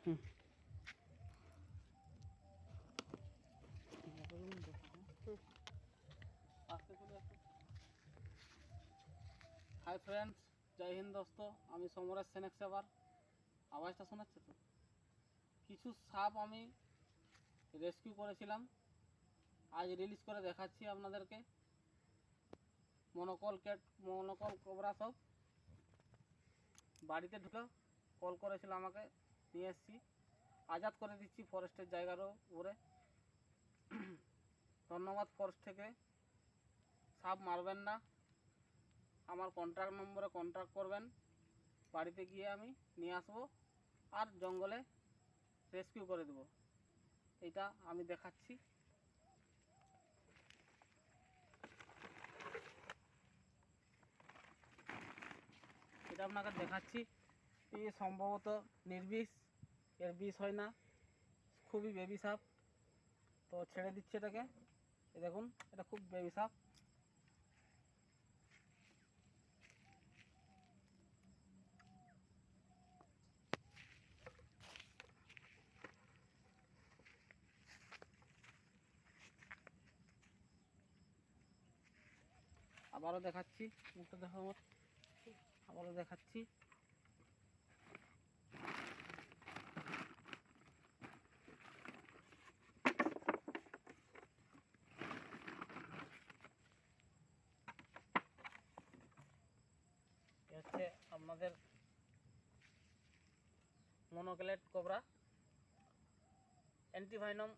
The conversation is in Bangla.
হাই ফ্রেন্ডস, জয় হিন্দ দোস্ত। আমি সমরেশ সেনেক সেবার। আওয়াজটা শোনাচ্ছে তো? কিছু সাপ আমি রেস্কিউ করেছিলাম, আজ রিলিজ করে দেখাচ্ছি আপনাদেরকে। মনোকল কোবরা সব বাড়িতে ঢুকে কল করেছিল আমাকে, নিয়ে এসেছি, আজাদ করে দিচ্ছি ফরেস্টের জায়গারও উপরে। ধন্যবাদ ফরেস্ট থেকে। সাপ মারবেন না, আমার কন্ট্যাক্ট নম্বরে কন্ট্যাক্ট করবেন, বাড়িতে গিয়ে আমি নিয়ে আসবো আর জঙ্গলে রেস্কিউ করে দেব। এটা আমি দেখাচ্ছি। এটা আপনাকে দেখাচ্ছি। এই সম্ভবত নির্বিষ, এর বিষ হয় না, খুবই বেবি সাপ। তো ছেড়ে দিচ্ছে এটাকে। এই দেখুন, এটা খুব বেবি সাপ। আবারও দেখাচ্ছি, মুখটা দেখো আমার, আবারও দেখাচ্ছি। হচ্ছে আপনাদের মনোক্লেট কোবরা, অ্যান্টিভাইনম